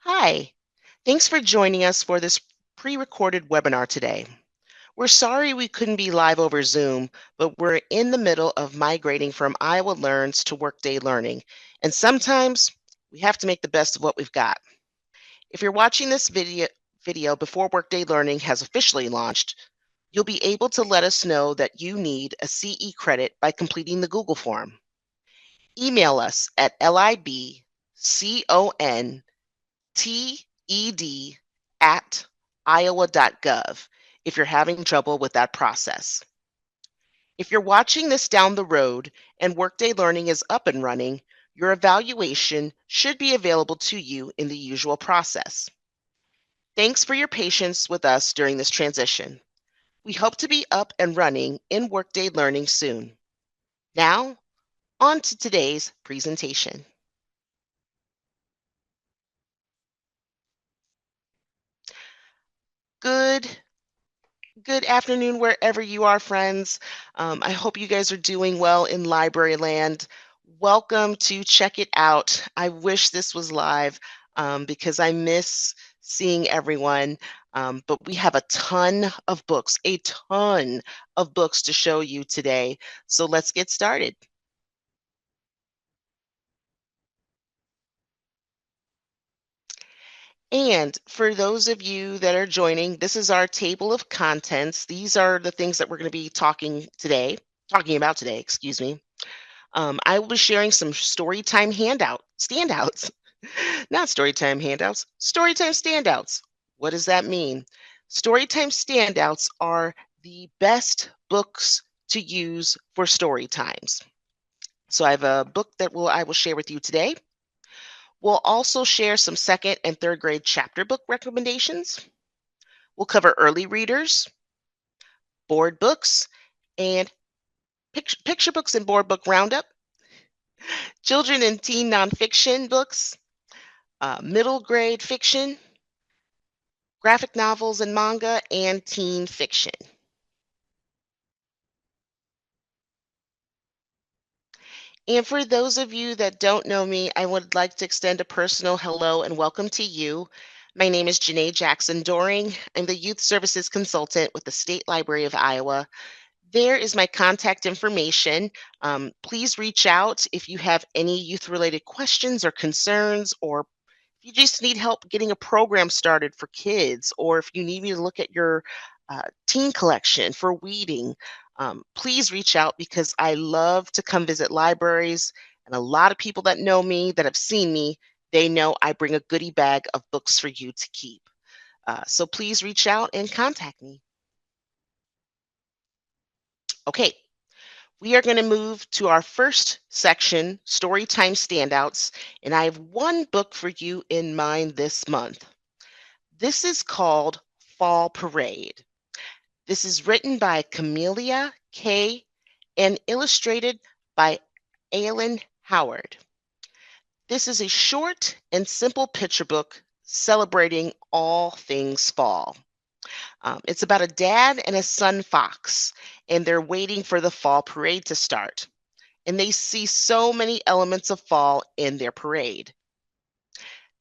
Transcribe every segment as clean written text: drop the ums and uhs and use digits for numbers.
Hi, thanks for joining us for this pre-recorded webinar today. We're sorry we couldn't be live over Zoom, but we're in the middle of migrating from Iowa Learns to Workday Learning, and sometimes we have to make the best of what we've got. If you're watching this video before Workday Learning has officially launched, you'll be able to let us know that you need a CE credit by completing the Google form. Email us at libconted@iowa.gov if you're having trouble with that process. If you're watching this down the road and Workday Learning is up and running, your evaluation should be available to you in the usual process. Thanks for your patience with us during this transition. We hope to be up and running in Workday Learning soon. Now, on to today's presentation. Good Good afternoon, wherever you are, friends. I hope you guys are doing well in library land. Welcome to Check It Out. I wish this was live because I miss seeing everyone. But we have a ton of books, to show you today. So let's get started. And for those of you that are joining, this is our table of contents. These are the things that we're going to be talking about today, excuse me. I will be sharing some story time standouts, not story time handouts, story time standouts. What does that mean? Story time standouts are the best books to use for story times. So I have a book that I will share with you today. We'll also share some second and third grade chapter book recommendations. We'll cover early readers, board books, and picture books and board book roundup, children and teen nonfiction books, middle grade fiction, graphic novels and manga, and teen fiction. And for those of you that don't know me, I would like to extend a personal hello and welcome to you. My name is Janeé Jackson-Doering. I'm the Youth Services Consultant with the State Library of Iowa. There is my contact information. Please reach out if you have any youth-related questions or concerns, or if you just need help getting a program started for kids, or if you need me to look at your teen collection for weeding. Please reach out because I love to come visit libraries. And a lot of people that know me, that have seen me, they know I bring a goodie bag of books for you to keep. So please reach out and contact me. Okay, we are going to move to our first section, Storytime Standouts, and I have one book for you in mind this month. This is called Fall Parade. This is written by Camellia Kay and illustrated by Alan Howard. This is a short and simple picture book celebrating all things fall. It's about a dad and a son fox, and they're waiting for the fall parade to start. And they see so many elements of fall in their parade.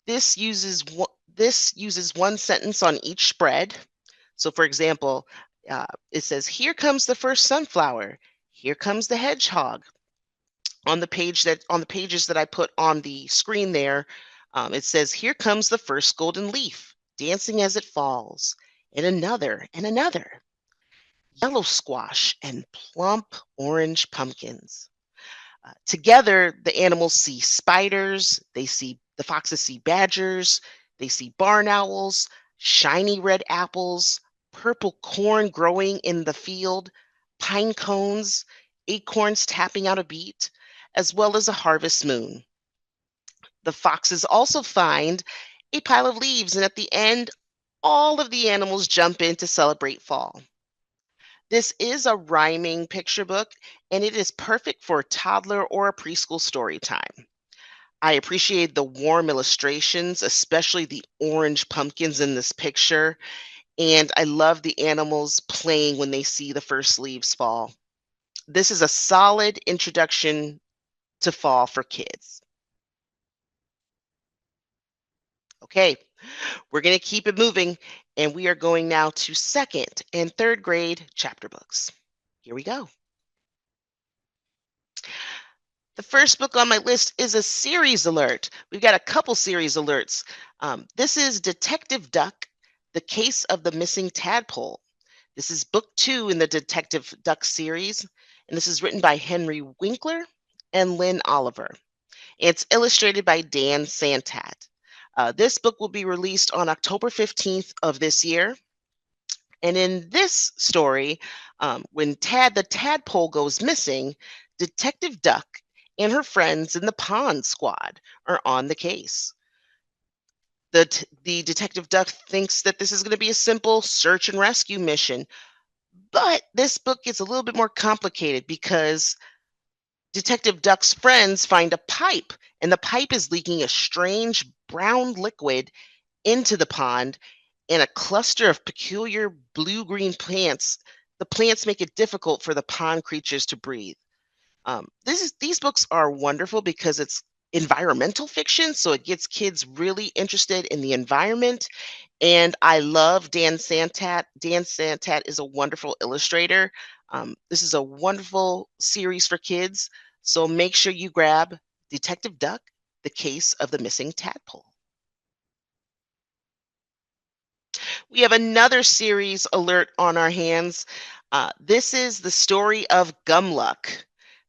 This uses one sentence on each spread. So, for example, it says, "Here comes the first sunflower. Here comes the hedgehog." On the pages that I put on the screen there, it says, "Here comes the first golden leaf, dancing as it falls, and another and another. Yellow squash and plump orange pumpkins." Together, the animals see spiders, the foxes see badgers, they see barn owls, shiny red apples, purple corn growing in the field, pine cones, acorns tapping out a beat, as well as a harvest moon. The foxes also find a pile of leaves, and at the end, all of the animals jump in to celebrate fall. This is a rhyming picture book, and it is perfect for a toddler or a preschool story time. I appreciate the warm illustrations, especially the orange pumpkins in this picture, and I love the animals playing when they see the first leaves fall. This is a solid introduction to fall for kids. Okay, we're going to keep it moving, and we are going now to second and third grade chapter books. Here we go. The first book on my list is a series alert. We've got a couple series alerts. This is Detective Duck, The Case of the Missing Tadpole. This is book 2 in the Detective Duck series, and this is written by Henry Winkler and Lynn Oliver. It's illustrated by Dan Santat. This book will be released on October 15th of this year. And in this story, when Tad the tadpole goes missing, Detective Duck and her friends in the pond squad are on the case. The Detective Duck thinks that this is going to be a simple search and rescue mission, but this book gets a little bit more complicated because Detective Duck's friends find a pipe, and the pipe is leaking a strange brown liquid into the pond and a cluster of peculiar blue-green plants. The plants make it difficult for the pond creatures to breathe. These books are wonderful because it's environmental fiction, so it gets kids really interested in the environment. And I love Dan Santat. Dan Santat is a wonderful illustrator. This is a wonderful series for kids. So make sure you grab Detective Duck, The Case of the Missing Tadpole. We have another series alert on our hands. This is the story of Gumluck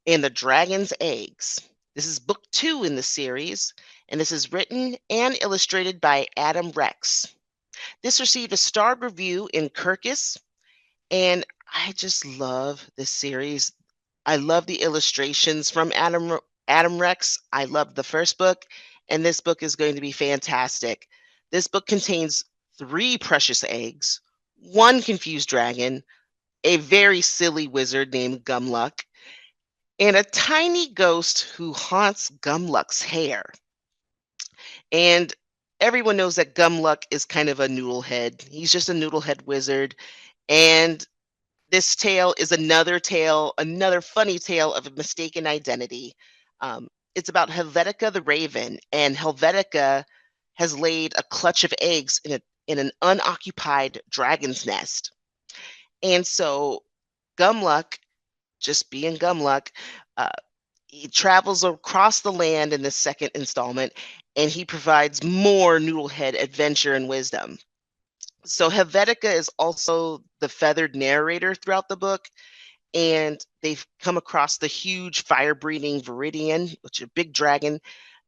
and the Dragon's Eggs. This is book 2 in the series, and this is written and illustrated by Adam Rex. This received a starred review in Kirkus, and I just love this series. I love the illustrations from Adam Rex. I love the first book, and this book is going to be fantastic. This book contains 3 precious eggs, 1 confused dragon, a very silly wizard named Gumluck, and a tiny ghost who haunts Gumluck's hair. And everyone knows that Gumluck is kind of a noodlehead. He's just a noodlehead wizard. And this tale is another funny tale of a mistaken identity. It's about Helvetica the Raven, and Helvetica has laid a clutch of eggs in an unoccupied dragon's nest. And so Gumluck, just being Gumluck, uh, he travels across the land in the second installment, and he provides more Noodlehead adventure and wisdom. So Helvetica is also the feathered narrator throughout the book, and they've come across the huge fire-breathing Viridian, which is a big dragon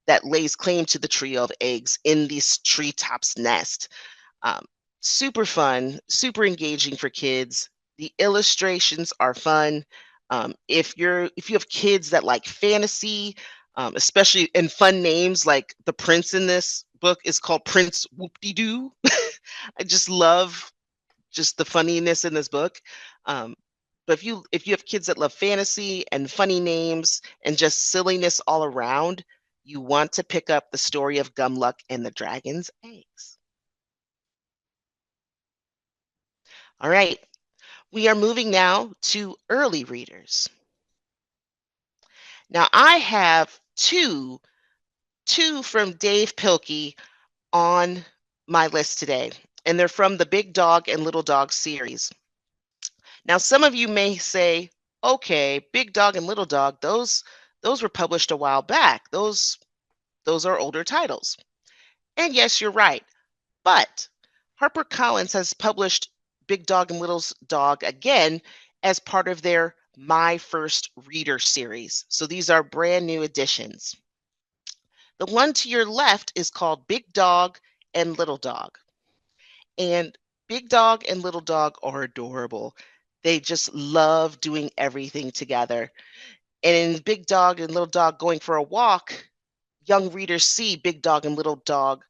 that lays claim to the trio of eggs in this treetop's nest. Um, Super fun, super engaging for kids. The illustrations are fun. If you have kids that like fantasy, especially and fun names, like the prince in this book is called Prince Whoop-de-Doo. I just love just the funniness in this book. Um, but if you have kids that love fantasy and funny names and just silliness all around, you want to pick up the story of Gumluck and the Dragon's Eggs. All right, we are moving now to early readers. Now I have two from Dave Pilkey on my list today, and they're from the Big Dog and Little Dog series. Now some of you may say, okay, Big Dog and Little Dog, those were published a while back. Those are older titles. And yes, you're right. But HarperCollins has published Big Dog and Little Dog again as part of their My First Reader series. So these are brand new editions. The one to your left is called Big Dog and Little Dog. And Big Dog and Little Dog are adorable. They just love doing everything together. And in Big Dog and Little Dog going for a walk, young readers see Big Dog and Little Dog.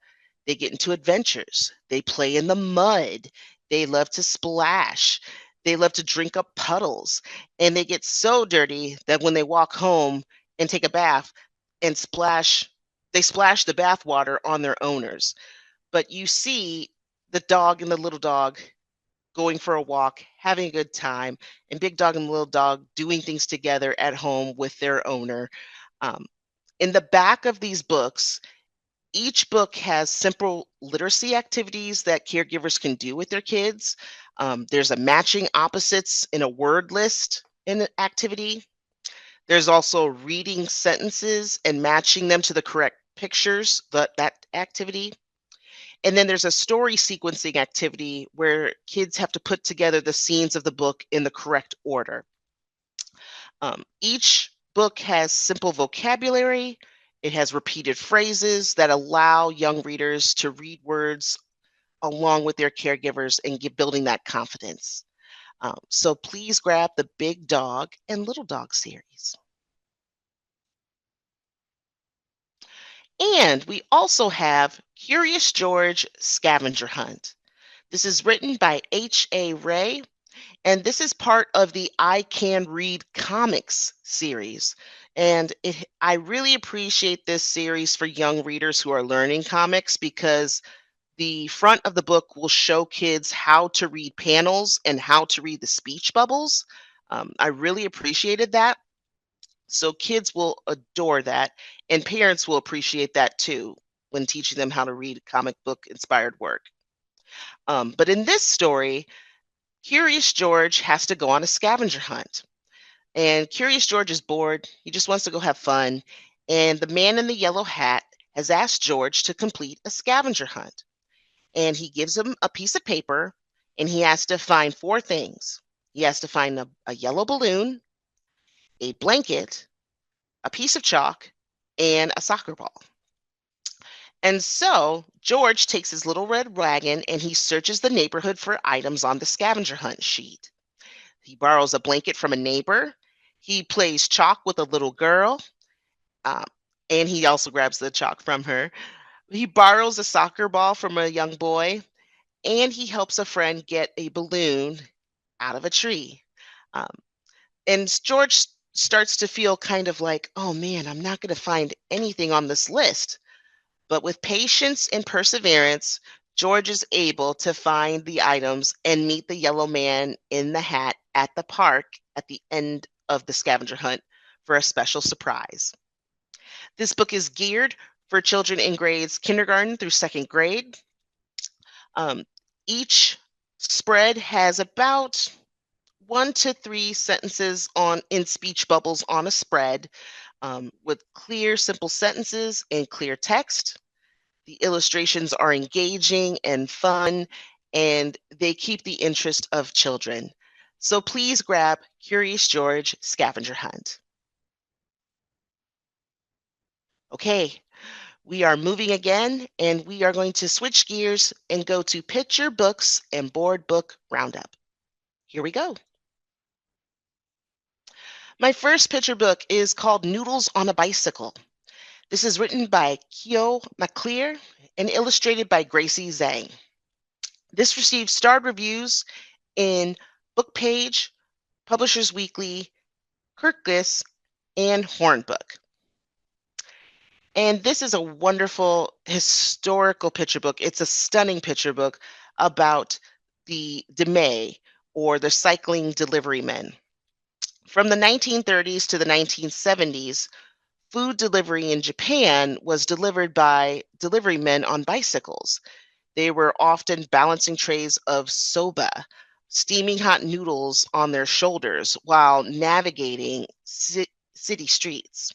They get into adventures. They play in the mud. They love to splash. They love to drink up puddles. And they get so dirty that when they walk home and take a bath and they splash the bath water on their owners. But you see the dog and the little dog going for a walk, having a good time, and Big Dog and Little Dog doing things together at home with their owner. Um, in the back of these books, Each book has simple literacy activities that caregivers can do with their kids. There's a matching opposites in a word list in an activity. There's also reading sentences and matching them to the correct pictures, that activity. And then there's a story sequencing activity where kids have to put together the scenes of the book in the correct order. Each book has simple vocabulary. It has repeated phrases that allow young readers to read words along with their caregivers and building that confidence. So please grab the Big Dog and Little Dog series. And we also have Curious George Scavenger Hunt. This is written by H.A. Ray, and this is part of the I Can Read Comics series. And I really appreciate this series for young readers who are learning comics because the front of the book will show kids how to read panels and how to read the speech bubbles. I really appreciated that. So kids will adore that, and parents will appreciate that too when teaching them how to read comic book inspired work. But in this story, Curious George has to go on a scavenger hunt. And Curious George is bored. He just wants to go have fun. And the man in the yellow hat has asked George to complete a scavenger hunt. And he gives him a piece of paper and he has to find four things. He has to find a yellow balloon, a blanket, a piece of chalk, and a soccer ball. And so George takes his little red wagon and he searches the neighborhood for items on the scavenger hunt sheet. He borrows a blanket from a neighbor. He plays chalk with a little girl, um, and he also grabs the chalk from her. He borrows a soccer ball from a young boy, and he helps a friend get a balloon out of a tree. Um, and George starts to feel kind of like, oh man, I'm not going to find anything on this list. But with patience and perseverance, George is able to find the items and meet the yellow man in the hat at the park at the end of the scavenger hunt for a special surprise. This book is geared for children in grades kindergarten through second grade. Um, each spread has about 1 to 3 sentences on in speech bubbles on a spread with clear, simple sentences and clear text. The illustrations are engaging and fun, and they keep the interest of children. So please grab Curious George Scavenger Hunt. Okay, we are moving again, and we are going to switch gears and go to picture books and board book roundup. Here we go. My first picture book is called Noodles on a Bicycle. This is written by Kyo McClear and illustrated by Gracie Zhang. This received starred reviews in Book Page, Publishers Weekly, Kirkus, and Hornbook. And this is a wonderful historical picture book. It's a stunning picture book about the Janeé, or the cycling delivery men. From the 1930s to the 1970s, food delivery in Japan was delivered by delivery men on bicycles. They were often balancing trays of soba, steaming hot noodles on their shoulders while navigating city streets.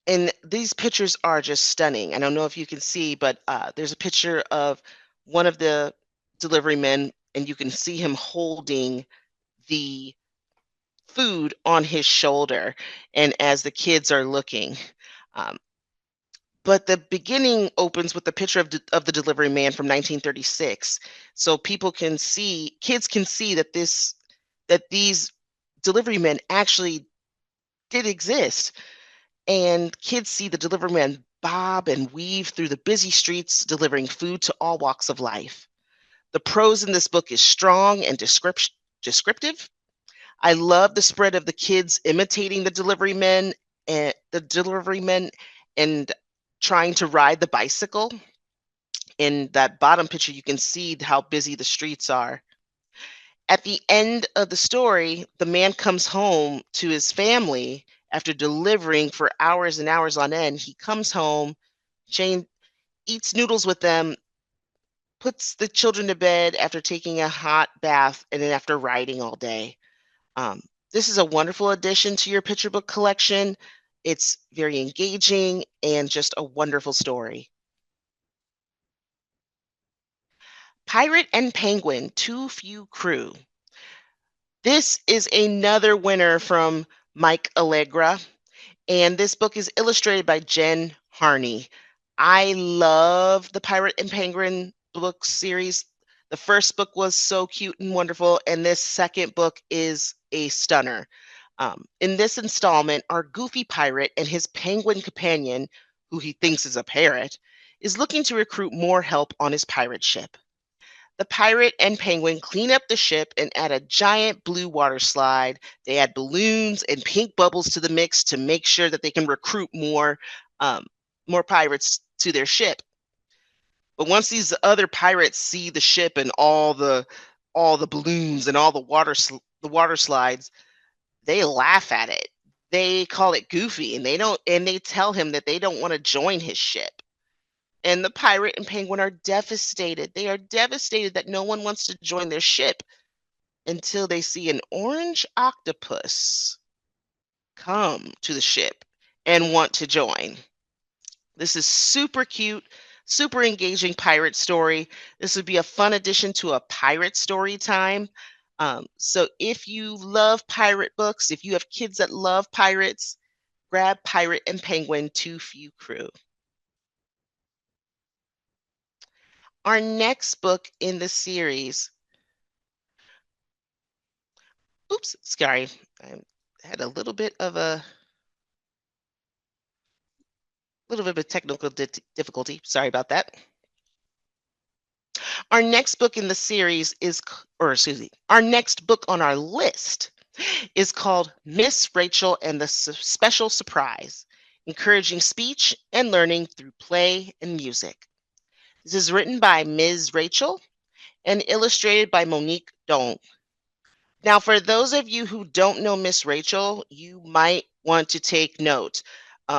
And these pictures are just stunning. I don't know if you can see, but there's a picture of one of the delivery men, and you can see him holding the food on his shoulder, and as the kids are looking. Um, but the beginning opens with the picture of the delivery man from 1936, so kids can see that these delivery men actually did exist, and kids see the delivery men bob and weave through the busy streets delivering food to all walks of life. The prose in this book is strong and descriptive. I love the spread of the kids imitating the delivery men and trying to ride the bicycle. In that bottom picture, you can see how busy the streets are. At the end of the story, the man comes home to his family After delivering for hours and hours on end, he comes home, Jane eats noodles with them, puts the children to bed after taking a hot bath, and then after writing all day. Um, this is a wonderful addition to your picture book collection. It's very engaging and just a wonderful story. Pirate and Penguin, Too Few Crew. This is another winner from Mike Allegra, and this book is illustrated by Jen Harney. I love the Pirate and Penguin book series. The first book was so cute and wonderful, and this second book is a stunner. In this installment, our goofy pirate and his penguin companion, who he thinks is a parrot, is looking to recruit more help on his pirate ship. The pirate and penguin clean up the ship and add a giant blue water slide. They add balloons and pink bubbles to the mix to make sure that they can recruit um, more pirates to their ship. But once these other pirates see the ship and all the balloons and all the water slides, they laugh at it. They call it goofy, and they tell him that they don't want to join his ship. And the pirate and penguin are devastated. They are devastated that no one wants to join their ship until they see an orange octopus come to the ship and want to join. This is super cute, super engaging pirate story. This would be a fun addition to a pirate story time. So if you love pirate books, if you have kids that love pirates, grab Pirate and Penguin Too Few Crew. Our next book in the series, oops, sorry, I had a little bit of a technical difficulty. Sorry about that. Our next book in the series is, or excuse me, our next book on our list is called Miss Rachel and the Special Surprise, Encouraging Speech and Learning Through Play and Music. This is written by Ms. Rachel and illustrated by Monique Dong. Now, for those of you who don't know Miss Rachel, you might want to take note.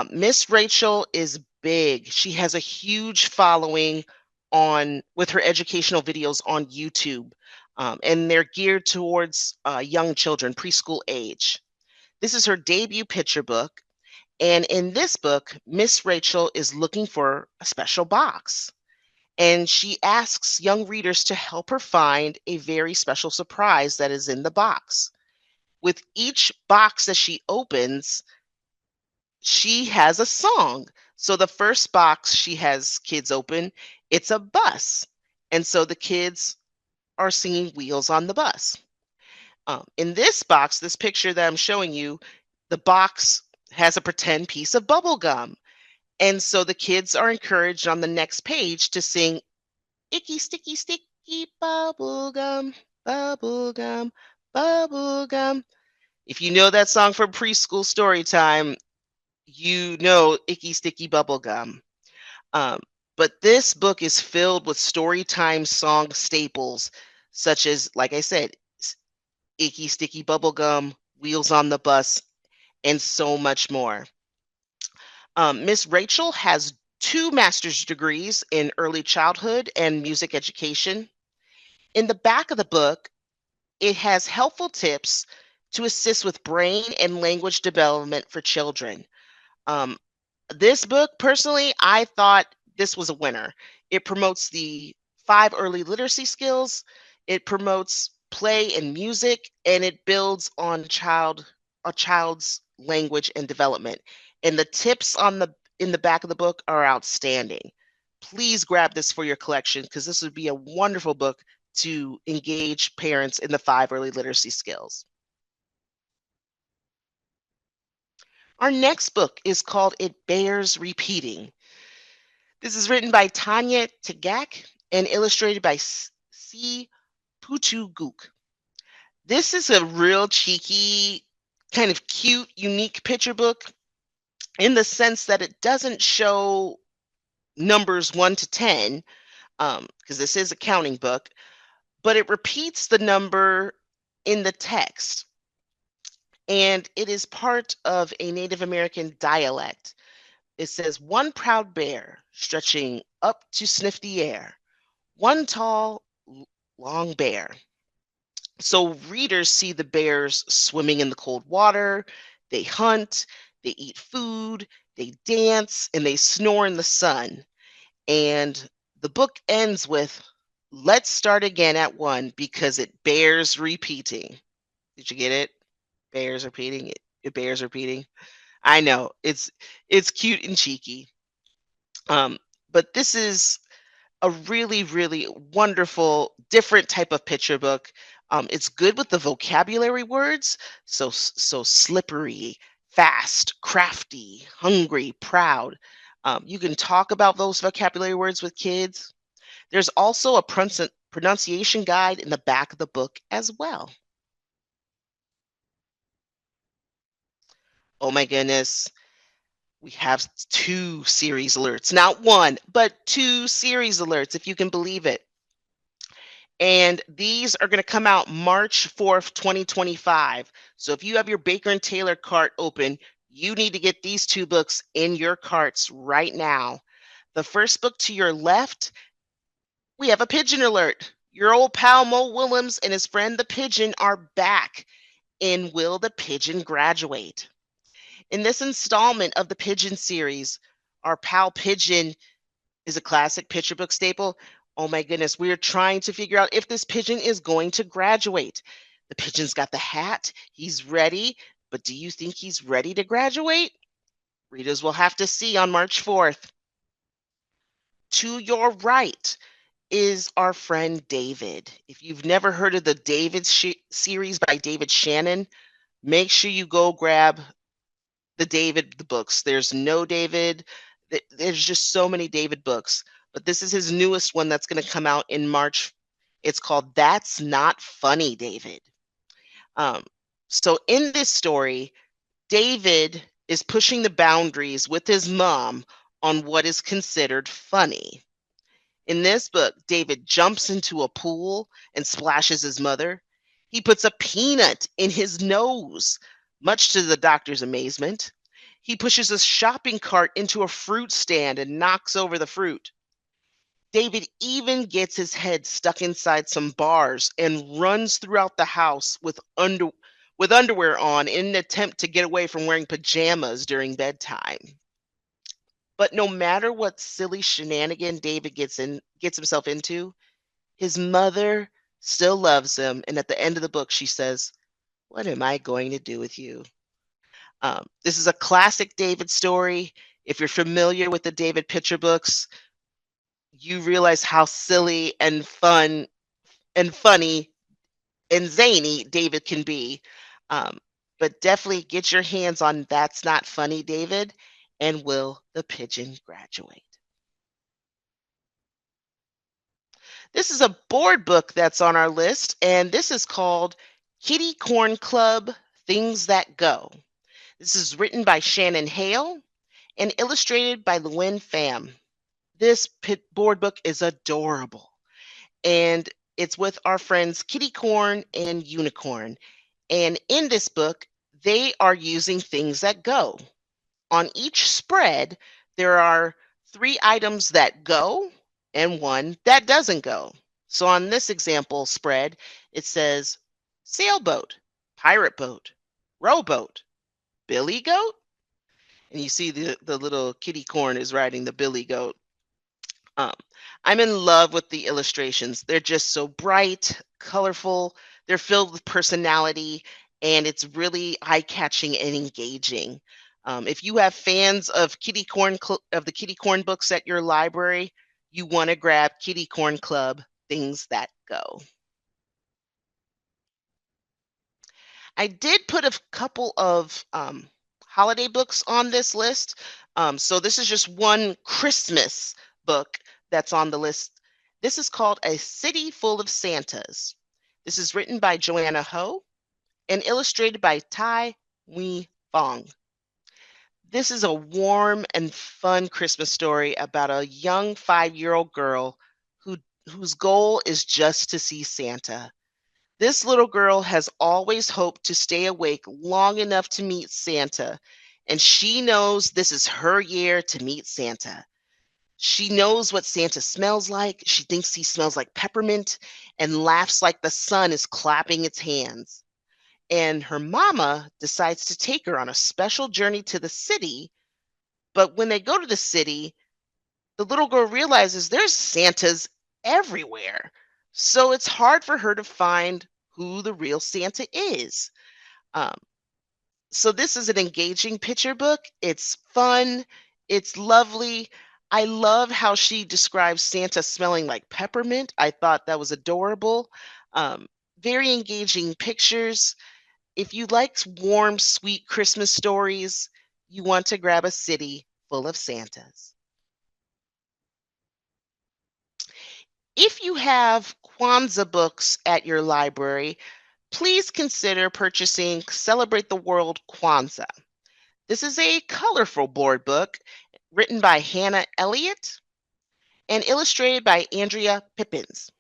Miss Rachel is big. She has a huge following on with her educational videos on YouTube, and they're geared towards young children, preschool age. This is her debut picture book, and in this book, Miss Rachel is looking for a special box, and she asks young readers to help her find a very special surprise that is in the box. With each box that she opens, she has a song. So the first box she has kids open, it's a bus. And so the kids are singing Wheels on the Bus. In this box, this picture that I'm showing you, the box has a pretend piece of bubble gum. And so the kids are encouraged on the next page to sing icky, sticky, sticky, bubble gum, bubble gum, bubble gum. If you know that song from preschool story time, you know icky, sticky, bubble gum. Um, but this book is filled with story time song staples, such as, like I said, icky, sticky, bubble gum, Wheels on the Bus, and so much more. Miss Rachel has 2 master's degrees in early childhood and music education. In the back of the book, it has helpful tips to assist with brain and language development for children. Um, this book, personally, I thought this was a winner. It promotes the 5 early literacy skills, it promotes play and music, and it builds on a child's language and development. And the tips in the back of the book are outstanding. Please grab this for your collection because this would be a wonderful book to engage parents in the 5 early literacy skills. Our next book is called It Bears Repeating. This is written by Tanya Tagak and illustrated by C. Putuguk. This is a real cheeky, kind of cute, unique picture book in the sense that it doesn't show numbers 1 to 10, because this is a counting book, but it repeats the number in the text. and it is part of a Native American dialect. It says, one proud bear stretching up to sniff the air, one tall, long bear. So readers see the bears swimming in the cold water, they hunt, they eat food, they dance, and they snore in the sun. And the book ends with, let's start again at one because it bears repeating. Did you get it? Bears repeating it. It bears repeating. I know it's cute and cheeky. Um, but this is a really, really wonderful, different type of picture book. It's good with the vocabulary words. So slippery, fast, crafty, hungry, proud. You can talk about those vocabulary words with kids. There's also a pronunciation guide in the back of the book as well. Oh my goodness. We have two series alerts, not one, but two series alerts, if you can believe it. And these are going to come out March 4th, 2025. So if you have your Baker and Taylor cart open, you need to get these two books in your carts right now. The first book to your left, we have a pigeon alert. Your old pal Mo Willems and his friend the pigeon are back in Will the Pigeon Graduate? In this installment of the Pigeon series, our pal Pigeon is a classic picture book staple. Oh my goodness, we are trying to figure out if this pigeon is going to graduate. The pigeon's got the hat, he's ready, but do you think he's ready to graduate? Readers will have to see on March 4th. To your right is our friend David. If you've never heard of the David series by David Shannon, make sure you go grab the books. There's no David. There's just so many David books, but this is his newest one that's going to come out in March. It's called That's Not Funny, David. Um, so in this story, David is pushing the boundaries with his mom on what is considered funny. In this book, David jumps into a pool and splashes his mother. He puts a peanut in his nose, much to the doctor's amazement. He pushes a shopping cart into a fruit stand and knocks over the fruit. David even gets his head stuck inside some bars and runs throughout the house with underwear on in an attempt to get away from wearing pajamas during bedtime. But no matter what silly shenanigan David gets himself into, his mother still loves him, and at the end of the book, she says, "What am I going to do with you?" This is a classic David story. If you're familiar with the David picture books, you realize how silly and fun and funny and zany David can be. Um, but definitely get your hands on That's Not Funny, David, and Will the Pigeon Graduate? This is a board book that's on our list, and this is called Kitty Corn Club Things That Go. This is written by Shannon Hale and illustrated by Lewin Pham. This board book is adorable, and it's with our friends Kitty Corn and Unicorn. And in this book, they are using things that go. On each spread, there are three items that go and one that doesn't go. So on this example spread, it says sailboat, pirate boat, rowboat, billy goat. And you see the little kitty corn is riding the billy goat. Um, I'm in love with the illustrations. They're just so bright, colorful, they're filled with personality, and it's really eye-catching and engaging. If you have fans of of the Kitty Corn books at your library, you want to grab Kitty Corn Club Things That Go. I did put a couple of holiday books on this list. So this is just one Christmas book that's on the list. This is called A City Full of Santas. This is written by Joanna Ho and illustrated by Tai Wei Fong. This is a warm and fun Christmas story about a young 5-year-old girl whose goal is just to see Santa. This little girl has always hoped to stay awake long enough to meet Santa, and she knows this is her year to meet Santa. She knows what Santa smells like. She thinks he smells like peppermint and laughs like the sun is clapping its hands. And her mama decides to take her on a special journey to the city. But when they go to the city, the little girl realizes there's Santas everywhere. So it's hard for her to find who the real Santa is. Um, so this is an engaging picture book. It's fun. It's lovely. I love how she describes Santa smelling like peppermint. I thought that was adorable. Um, very engaging pictures. If you like warm, sweet Christmas stories, you want to grab a city full of Santas. If you have Kwanzaa books at your library, please consider purchasing Celebrate the World Kwanzaa. This is a colorful board book written by Hannah Elliott and illustrated by Andrea Pippins.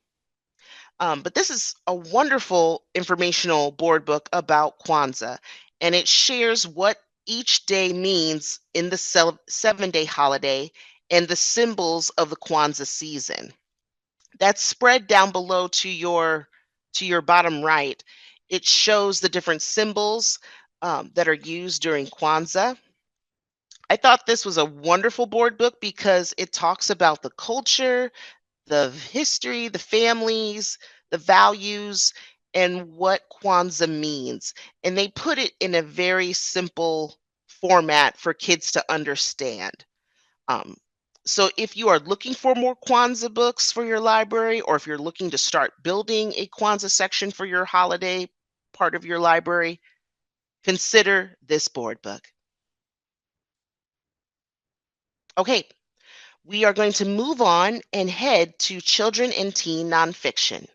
But this is a wonderful informational board book about Kwanzaa, and it shares what each day means in the 7-day holiday and the symbols of the Kwanzaa season. That's spread down below to your bottom right. It shows the different symbols that are used during Kwanzaa. I thought this was a wonderful board book because it talks about the culture, the history, the families, the values, and what Kwanzaa means. And they put it in a very simple format for kids to understand. Um, so if you are looking for more Kwanzaa books for your library, or if you're looking to start building a Kwanzaa section for your holiday part of your library, consider this board book. Okay, we are going to move on and head to children and teen nonfiction.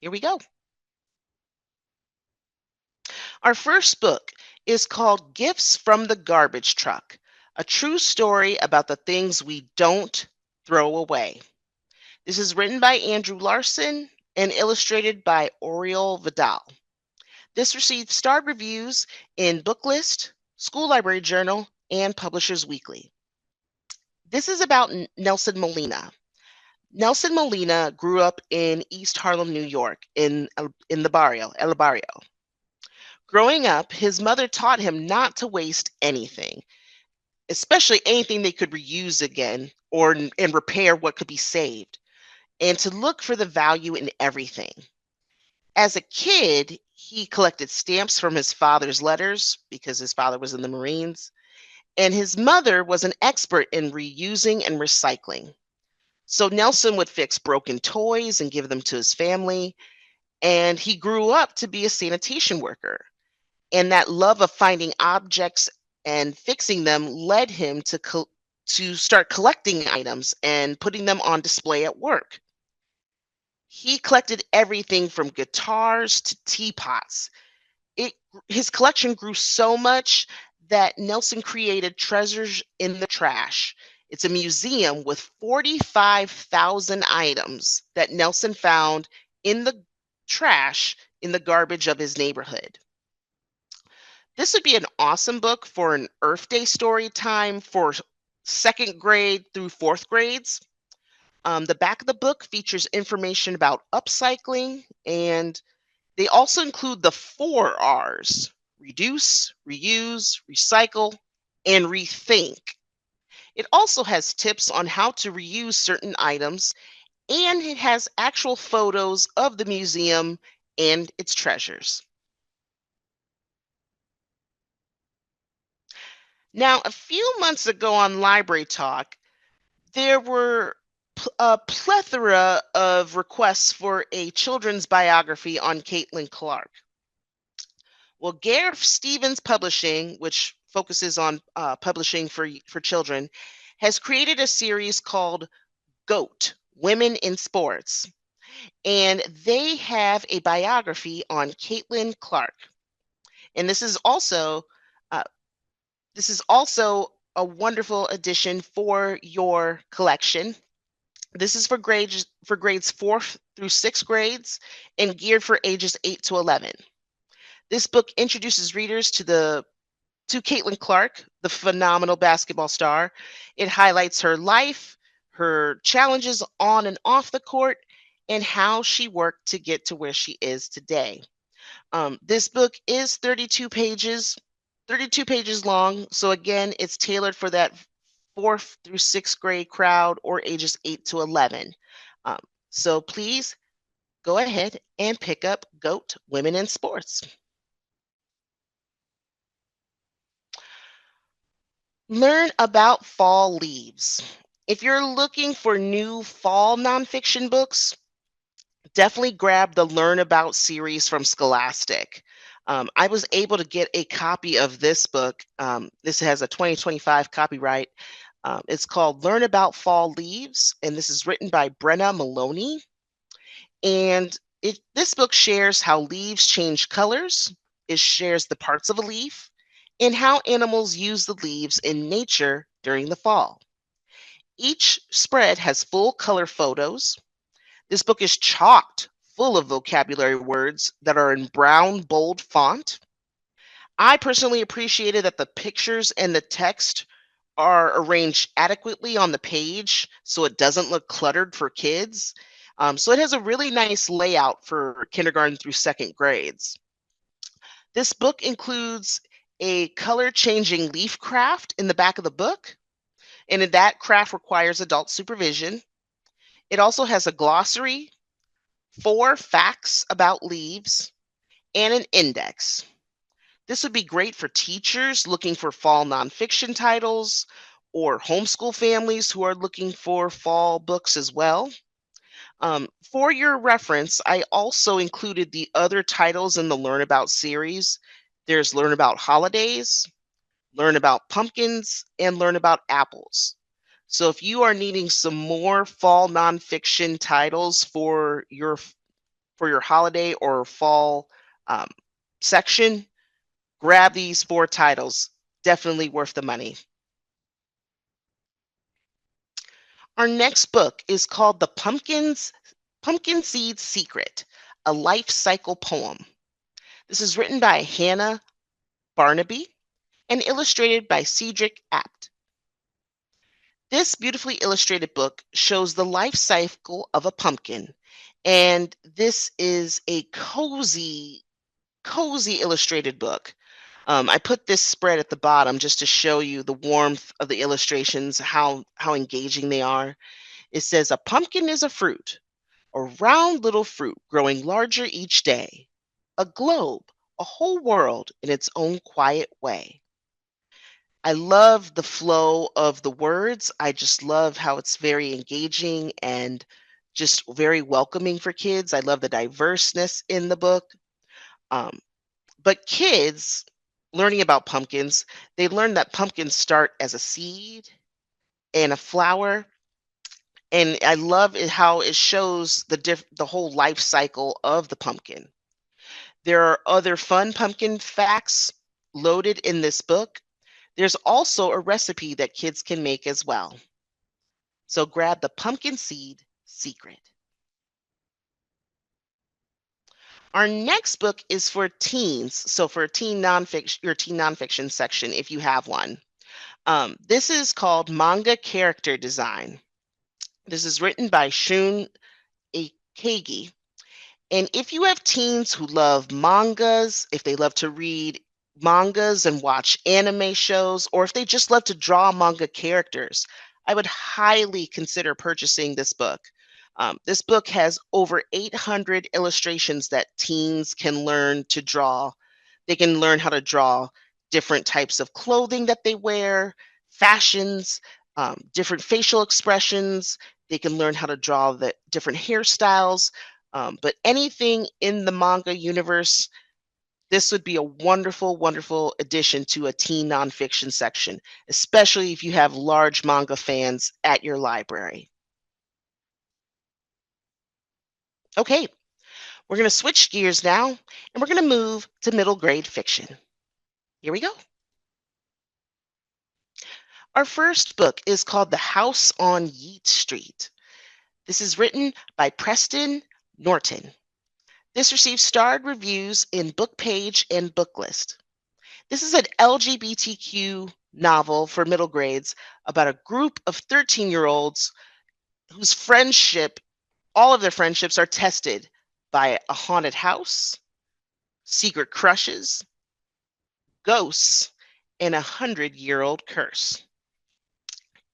Here we go. Our first book is called Gifts from the Garbage Truck, a true story about the things we don't throw away. This is written by Andrew Larson and illustrated by Oriol Vidal. This received starred reviews in Booklist, School Library Journal, and Publishers Weekly. This is about Nelson Molina. Nelson Molina grew up in East Harlem, New York, in the barrio, El Barrio. Growing up, his mother taught him not to waste anything, especially anything they could reuse again or and repair what could be saved, and to look for the value in everything. As a kid, he collected stamps from his father's letters because his father was in the Marines, and his mother was an expert in reusing and recycling. So Nelson would fix broken toys and give them to his family, and he grew up to be a sanitation worker. And that love of finding objects and fixing them led him to start collecting items and putting them on display at work. He collected everything from guitars to teapots. His collection grew so much that Nelson created Treasures in the Trash. It's a museum with 45,000 items that Nelson found in the trash in the garbage of his neighborhood. This would be an awesome book for an Earth Day story time for second grade through fourth grades. The back of the book features information about upcycling, and they also include the 4 R's: reduce, reuse, recycle, and rethink. It also has tips on how to reuse certain items, and it has actual photos of the museum and its treasures. Now, a few months ago on Library Talk, there were a plethora of requests for a children's biography on Caitlin Clark. Well, Gareth Stevens Publishing, which focuses on publishing for children, has created a series called GOAT, Women in Sports, and they have a biography on Caitlin Clark. And uh, this is also a wonderful addition for your collection. This is for grades 4th through 6th grades and geared for ages 8 to 11. This book introduces readers to Caitlin Clark, the phenomenal basketball star. It highlights her life, her challenges on and off the court, and how she worked to get to where she is today. This book is 32 pages long. So again, it's tailored for that 4th through 6th grade crowd or ages 8 to 11. Um, so please go ahead and pick up Goat Women in Sports. Learn about fall leaves. If you're looking for new fall nonfiction books, definitely grab the Learn About series from Scholastic. I was able to get a copy of this book. This has a 2025 copyright. It's called Learn About Fall Leaves, and this is written by Brenna Maloney. And this book shares how leaves change colors, it shares the parts of a leaf, and how animals use the leaves in nature during the fall. Each spread has full color photos. This book is chocked full of vocabulary words that are in brown, bold font. I personally appreciated that the pictures and the text are arranged adequately on the page so it doesn't look cluttered for kids. So it has a really nice layout for kindergarten through 2nd grades. This book includes a color changing leaf craft in the back of the book, and that craft requires adult supervision. It also has a glossary, 4 facts about leaves, and an index. This would be great for teachers looking for fall nonfiction titles or homeschool families who are looking for fall books as well. For your reference, I also included the other titles in the Learn About series. There's Learn About Holidays, Learn About Pumpkins, and Learn About Apples. So if you are needing some more fall nonfiction titles for your holiday or fall um, section, grab these 4 titles. Definitely worth the money. Our next book is called Pumpkin Seed Secret, a life cycle poem. This is written by Hannah Barnaby and illustrated by Cedric Apt. This beautifully illustrated book shows the life cycle of a pumpkin, and this is a cozy illustrated book. I put this spread at the bottom just to show you the warmth of the illustrations, how engaging they are. It says, "A pumpkin is a fruit, a round little fruit growing larger each day, a globe, a whole world in its own quiet way." I love the flow of the words. I just love how it's very engaging and just very welcoming for kids. I love the diverseness in the book. Um, but kids learning about pumpkins, they learn that pumpkins start as a seed and a flower. And I love how it shows the whole life cycle of the pumpkin. There are other fun pumpkin facts loaded in this book. There's also a recipe that kids can make as well. So grab the Pumpkin Seed Secret. Our next book is for teens. So for your teen nonfiction section, if you have one. This is called Manga Character Design. This is written by Shun Akagi. And if you have teens who love mangas, if they love to read mangas and watch anime shows, or if they just love to draw manga characters, I would highly consider purchasing this book. This book has over 800 illustrations that teens can learn to draw. They can learn how to draw different types of clothing that they wear, fashions, different facial expressions. They can learn how to draw the different hairstyles. But anything in the manga universe, this would be a wonderful, wonderful addition to a teen nonfiction section, especially if you have large manga fans at your library. Okay, we're going to switch gears now, and we're going to move to middle grade fiction. Here we go. Our first book is called The House on Yeat Street. This is written by Preston Norton. This received starred reviews in Bookpage and Booklist. This is an LGBTQ novel for middle grades about a group of 13-year-olds whose all of their friendships are tested by a haunted house, secret crushes, ghosts, and a 100-year-old curse.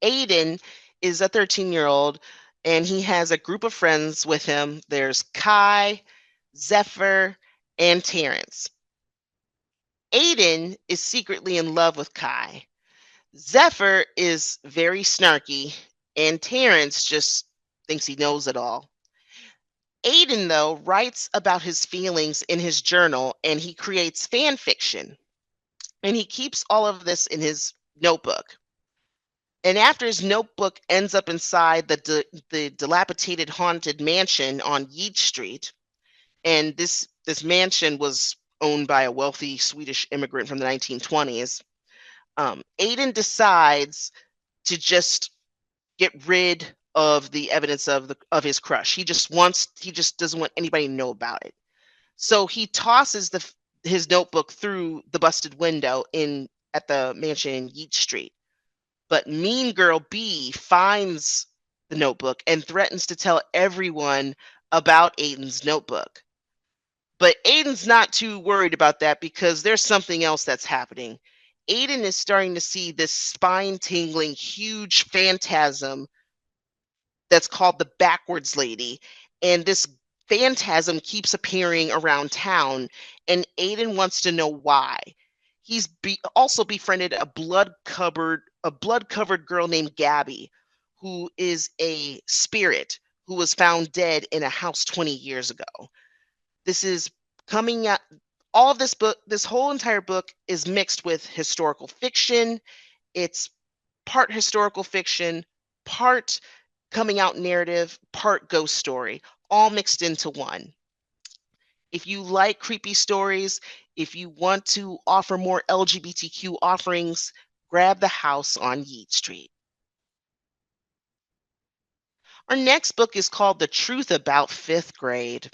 Aiden is a 13-year-old and he has a group of friends with him. There's Kai, Zephyr, and Terrence. Aiden is secretly in love with Kai. Zephyr is very snarky, and Terrence just thinks he knows it all. Aiden, though, writes about his feelings in his journal and he creates fan fiction. And he keeps all of this in his notebook. And after his notebook ends up inside the dilapidated haunted mansion on Yeat Street, and this mansion was owned by a wealthy Swedish immigrant from the 1920s, Aiden decides to just get rid of the evidence of his crush. He just doesn't want anybody to know about it. So he tosses his notebook through the busted window at the mansion in Yeat Street. But Mean Girl B finds the notebook and threatens to tell everyone about Aiden's notebook. But Aiden's not too worried about that because there's something else that's happening. Aiden is starting to see this spine-tingling, huge phantasm that's called the Backwards Lady. And this phantasm keeps appearing around town, and Aiden wants to know why. He's also befriended a blood-covered girl named Gabby, who is a spirit who was found dead in a house 20 years ago. This is coming out. All of this whole entire book is mixed with historical fiction. It's part historical fiction, part coming out narrative, part ghost story, all mixed into one. If you like creepy stories, if you want to offer more LGBTQ offerings, grab The House on Yeat Street. Our next book is called The Truth About Fifth Grade.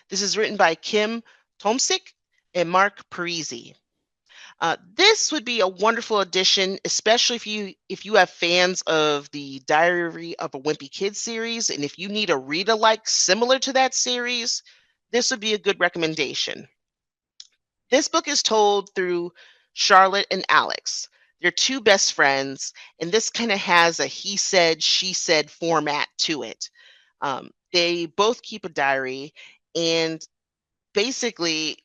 This is written by Kim Tomsik and Mark Parisi. This would be a wonderful addition, especially if you have fans of the Diary of a Wimpy Kid series, and if you need a read-alike similar to that series, this would be a good recommendation. This book is told through Charlotte and Alex. They're two best friends, and this kind of has a he said, she said format to it. They both keep a diary, and basically,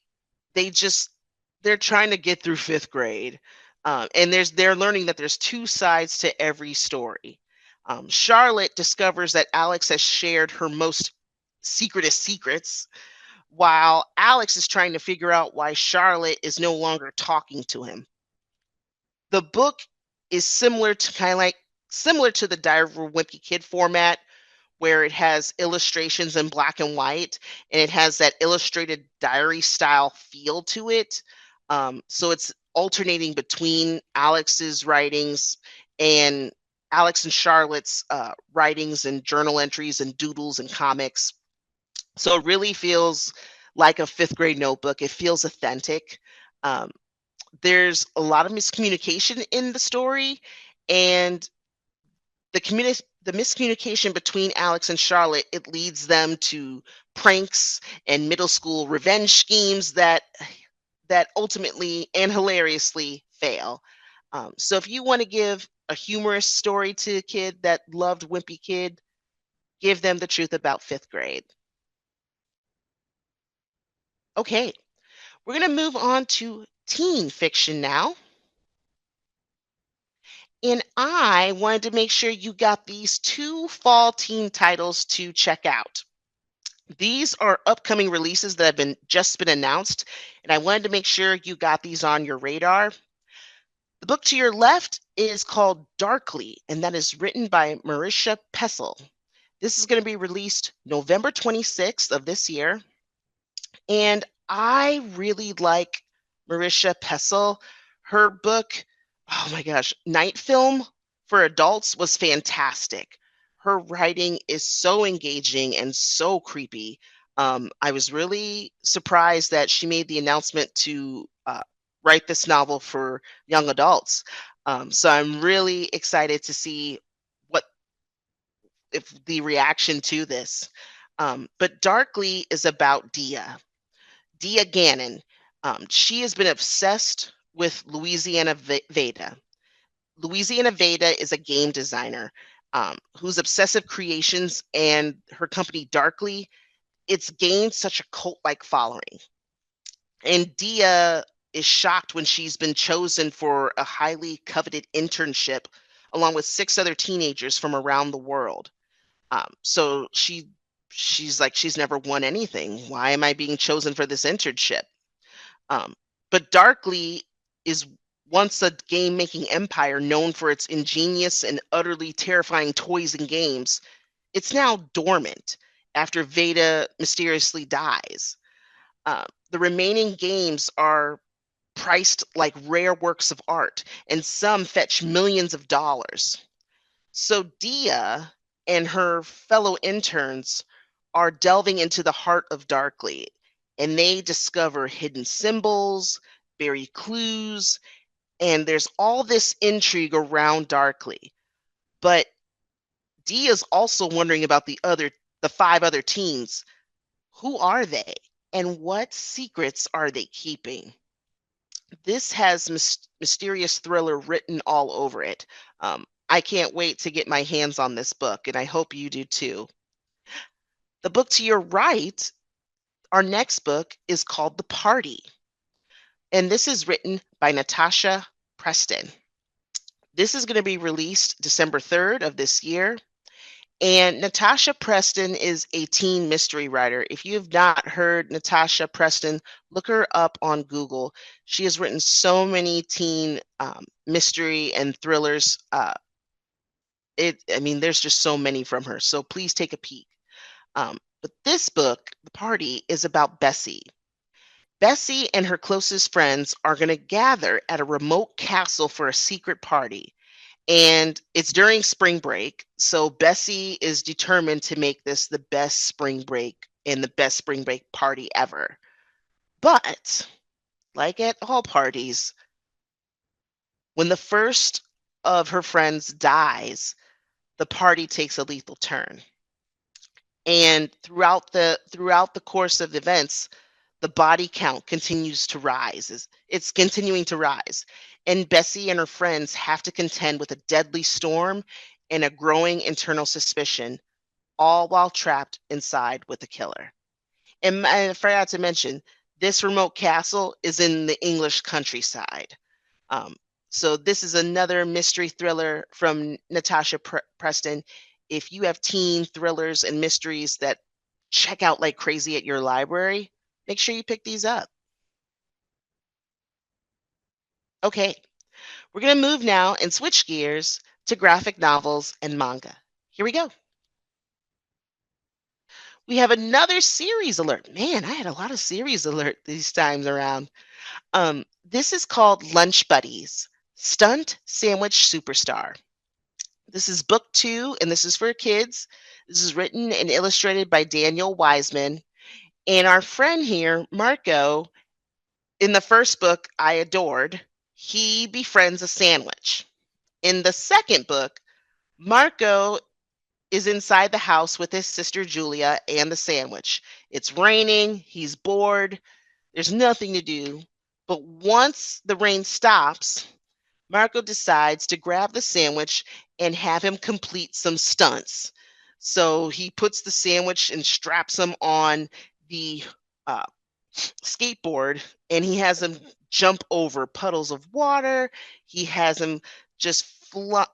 they're trying to get through fifth grade, and they're learning that there's two sides to every story. Charlotte discovers that Alex has shared her most secretest secrets, while Alex is trying to figure out why Charlotte is no longer talking to him. The book is similar to the Diary of a Wimpy Kid format, where it has illustrations in black and white, and it has that illustrated diary style feel to it. So it's alternating between Alex's writings and Alex and Charlotte's writings and journal entries and doodles and comics. So it really feels like a fifth grade notebook. It feels authentic. There's a lot of miscommunication in the story, and the miscommunication between Alex and Charlotte, it leads them to pranks and middle school revenge schemes that ultimately and hilariously fail. So if you want to give a humorous story to a kid that loved Wimpy Kid, give them The Truth About Fifth Grade. Okay, we're going to move on to teen fiction now. And I wanted to make sure you got these two fall teen titles to check out. These are upcoming releases that have just been announced, and I wanted to make sure you got these on your radar. The book to your left is called Darkly, and that is written by Marisha Pessel. This is going to be released November 26th of this year. And I really like Marisha Pessel. Her book, oh my gosh, Night Film for Adults was fantastic. her writing is so engaging and so creepy. I was really surprised that she made the announcement to write this novel for young adults. So I'm really excited to see what if the reaction to this. But Darkly is about Dia Gannon. She has been obsessed with Louisiana Veda. Louisiana Veda is a game designer whose obsessive creations and her company Darkly, it's gained such a cult-like following. And Dia is shocked when she's been chosen for a highly coveted internship along with six other teenagers from around the world. So she's like she's never won anything. Why am I being chosen for this internship? Um, but Darkly is once a game making empire known for its ingenious and utterly terrifying toys and games. It's now dormant after Veda mysteriously dies. The remaining games are priced like rare works of art, and some fetch millions of dollars. So Dia and her fellow interns are delving into the heart of Darkly, and they discover hidden symbols, buried clues, and there's all this intrigue around Darkly. But Dia's also wondering about the five other teens. Who are they? And what secrets are they keeping? This has mysterious thriller written all over it. I can't wait to get my hands on this book, and I hope you do too. The book to your right, our next book, is called The Party, and this is written by Natasha Preston. This is going to be released December 3rd of this year. And Natasha Preston is a teen mystery writer. If you have not heard Natasha Preston, look her up on Google. She has written so many teen mystery and thrillers. I mean, there's just so many from her. So please take a peek. But this book, The Party, is about Bessie. Bessie and her closest friends are going to gather at a remote castle for a secret party. And it's during spring break. So Bessie is determined to make this the best spring break and the best spring break party ever. But, like at all parties, when the first of her friends dies, the party takes a lethal turn. And throughout the course of events, the body count continues to rise. It's continuing to rise. And Bessie and her friends have to contend with a deadly storm and a growing internal suspicion, all while trapped inside with the killer. And I forgot to mention, this remote castle is in the English countryside. Um, so this is another mystery thriller from Natasha Preston. If you have teen thrillers and mysteries that check out like crazy at your library, make sure you pick these up. Okay, we're going to move now and switch gears to graphic novels and manga. Here we go. We have another series alert. Man, I had a lot of series alert these times around. This is called Lunch Buddies, Stunt Sandwich Superstar. This is book 2, and this is for kids. This is written and illustrated by Daniel Wiseman. And our friend here, Marco, in the first book, I Adored, he befriends a sandwich. In the second book, Marco is inside the house with his sister Julia and the sandwich. It's raining, he's bored, there's nothing to do. But once the rain stops, Marco decides to grab the sandwich and have him complete some stunts. So he puts the sandwich and straps him on the uh, skateboard, and he has him jump over puddles of water. He has him just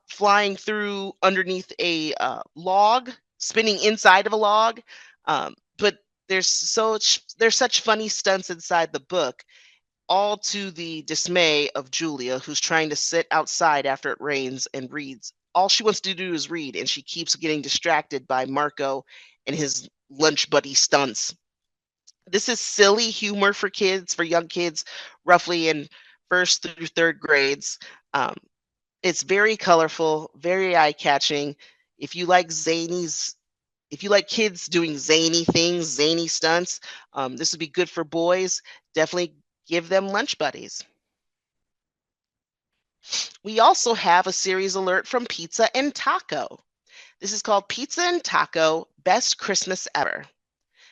flying through underneath a log, spinning inside of a log. But there's such funny stunts inside the book, all to the dismay of Julia, who's trying to sit outside after it rains and reads. All she wants to do is read, and she keeps getting distracted by Marco and his lunch buddy stunts. This is silly humor for kids, for young kids, roughly in first through third grades. It's very colorful, very eye-catching. If you like if you like kids doing zany things, zany stunts, this would be good for boys. Definitely give them lunch buddies. We also have a series alert from Pizza and Taco. This is called Pizza and Taco Best Christmas Ever.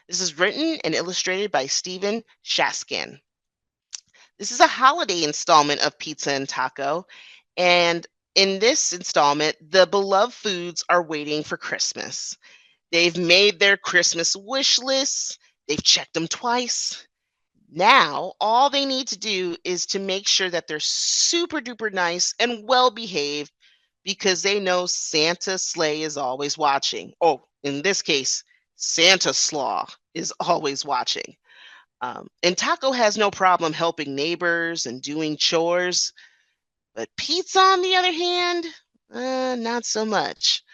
This is written and illustrated by Steven Shaskin. This is a holiday installment of Pizza and Taco. And in this installment, the beloved foods are waiting for Christmas. They've made their Christmas wish lists, they've checked them twice. Now, all they need to do is to make sure that they're super duper nice and well behaved because they know Santa's sleigh is always watching. Oh, in this case, Santa Slaw is always watching. And Taco has no problem helping neighbors and doing chores, but Pizza, on the other hand, not so much.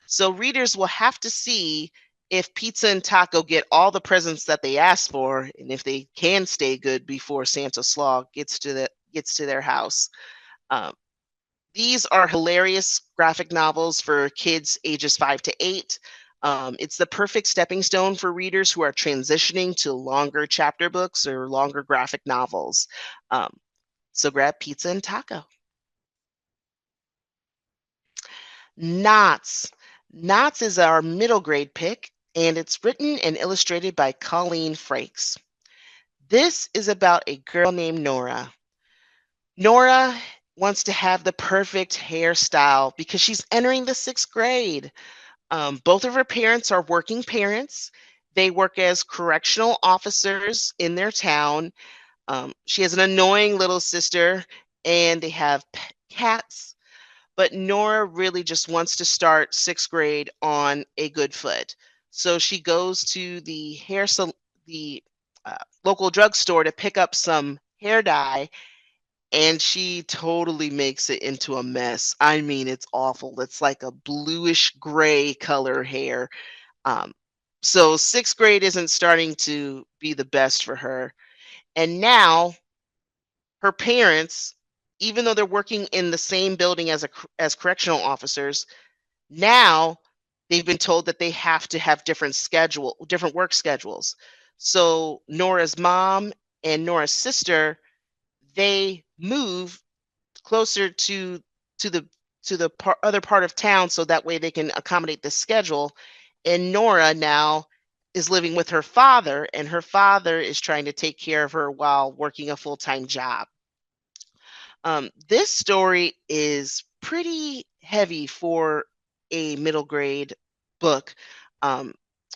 So readers will have to see if Pizza and Taco get all the presents that they asked for, and if they can stay good before Santa Slaw gets to their house. Um, these are hilarious graphic novels for kids ages 5 to 8. It's the perfect stepping stone for readers who are transitioning to longer chapter books or longer graphic novels. Um, so grab Pizza and Taco. Knots. Knots is our middle grade pick, and it's written and illustrated by Colleen Frakes. This is about a girl named Nora. Nora wants to have the perfect hairstyle because she's entering the 6th grade. Both of her parents are working parents. They work as correctional officers in their town. She has an annoying little sister, and they have cats. But Nora really just wants to start 6th grade on a good foot. So she goes to the local drugstore to pick up some hair dye, and she totally makes it into a mess. I mean, it's awful. It's like a bluish gray color hair. Um, so 6th grade isn't starting to be the best for her. And now her parents, even though they're working in the same building as correctional officers, now they've been told that they have to have different work schedules. So Nora's mom and Nora's sister, they move closer to the other part of town so that way they can accommodate the schedule. And Nora now is living with her father, and her father is trying to take care of her while working a full-time job. This story is pretty heavy for a middle grade book. Um,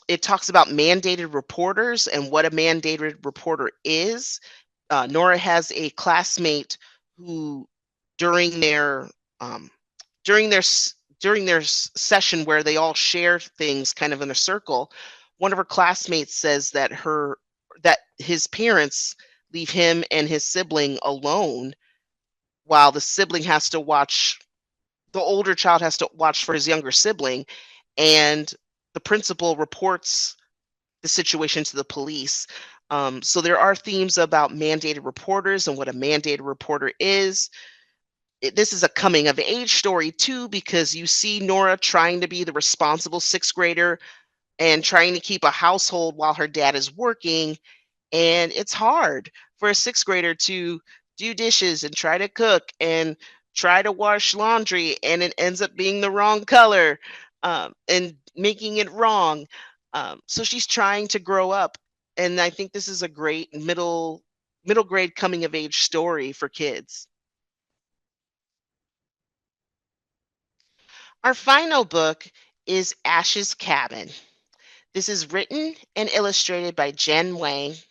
it talks about mandated reporters and what a mandated reporter is. Nora has a classmate who, during their um, during their session where they all share things kind of in a circle, one of her classmates says that his parents leave him and his sibling alone while the older child has to watch for his younger sibling, and the principal reports the situation to the police. So there are themes about mandated reporters and what a mandated reporter is. This is a coming of age story too, because you see Nora trying to be the responsible 6th grader and trying to keep a household while her dad is working, and it's hard for a 6th grader to do dishes and try to cook and try to wash laundry, and it ends up being the wrong color, and making it wrong. So she's trying to grow up, and I think this is a great middle grade coming of age story for kids. Our final book is Ash's Cabin. This is written and illustrated by Janeé,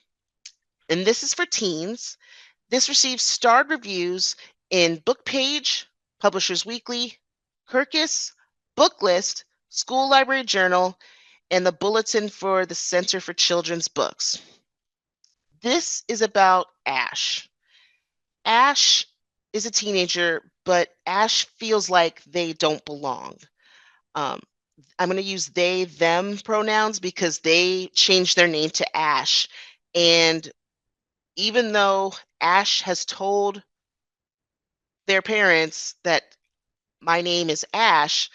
and this is for teens. This received starred reviews in Bookpage, Publishers Weekly, Kirkus, Booklist, School Library Journal, and the Bulletin for the Center for Children's Books. This is about Ash. Ash is a teenager, but Ash feels like they don't belong. Um, I'm going to use they, them pronouns because they changed their name to Ash. And even though Ash has told their parents that my name is Ash,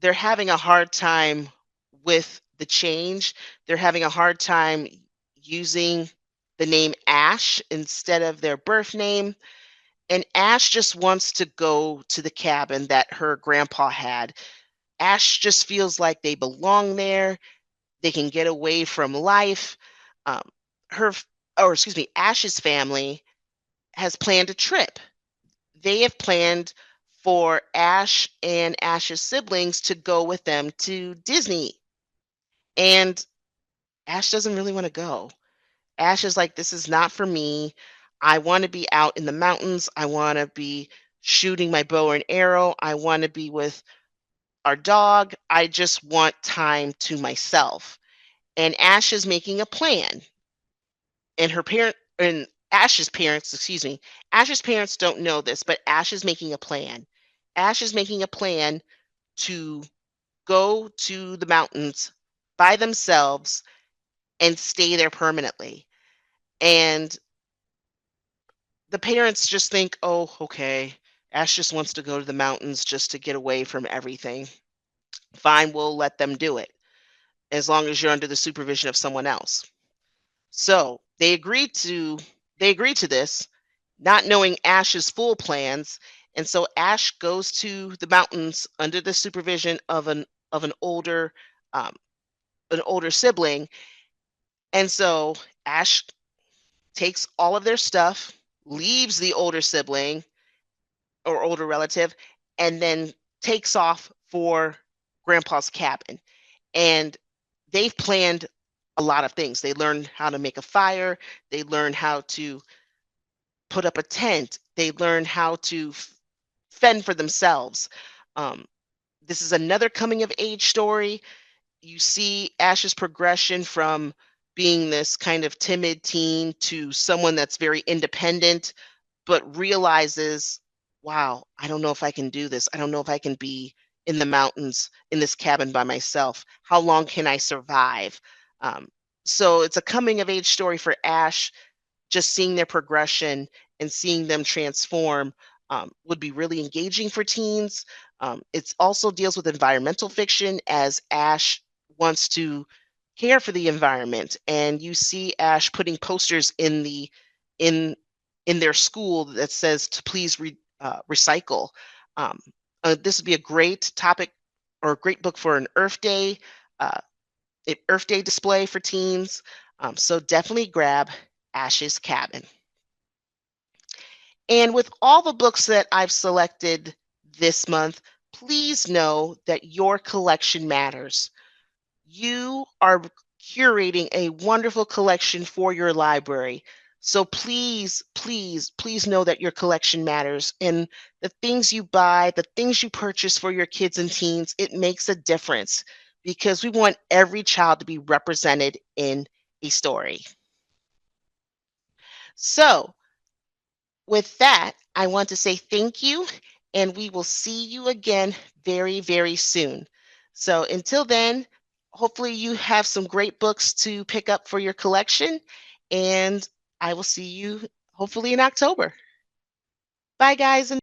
they're having a hard time with the change. They're having a hard time using the name Ash instead of their birth name. And Ash just wants to go to the cabin that her grandpa had. Ash just feels like they belong there. They can get away from life. Um, her, or excuse me, Ash's family has planned a trip. They have planned for Ash and Ash's siblings to go with them to Disney. And Ash doesn't really want to go. Ash is like, this is not for me. I want to be out in the mountains. I want to be shooting my bow and arrow. I want to be with our dog. I just want time to myself. And Ash is making a plan. And her parent and Ash's parents, excuse me, Ash's parents don't know this, but Ash is making a plan. Ash is making a plan to go to the mountains by themselves and stay there permanently. And the parents just think, oh, okay, Ash just wants to go to the mountains just to get away from everything. Fine, we'll let them do it as long as you're under the supervision of someone else. So they agreed to this, not knowing Ash's full plans. And so Ash goes to the mountains under the supervision of um, an older sibling. And so Ash takes all of their stuff, leaves the older sibling or older relative, and then takes off for grandpa's cabin. And they've planned a lot of things. They learn how to make a fire, they learn how to put up a tent, they learn how to fend for themselves. Um, this is another coming of age story. You see Ash's progression from being this kind of timid teen to someone that's very independent, but realizes, wow, I don't know if I can do this. I don't know if I can be in the mountains in this cabin by myself. How long can I survive? Um, so it's a coming of age story for Ash. Just seeing their progression and seeing them transform would be really engaging for teens. It also deals with environmental fiction as Ash wants to care for the environment, and you see Ash putting posters in in their school that says to please recycle. Um, this would be a great topic or a great book for an uh, Earth Day display for teens. So definitely grab Ash's Cabin. And with all the books that I've selected this month, please know that your collection matters. You are curating a wonderful collection for your library. So please, please, please know that your collection matters. And the things you buy, the things you purchase for your kids and teens, it makes a difference because we want every child to be represented in a story. So, with that, I want to say thank you, and we will see you again very, very soon. So until then, hopefully you have some great books to pick up for your collection, and I will see you hopefully in October. Bye, guys. And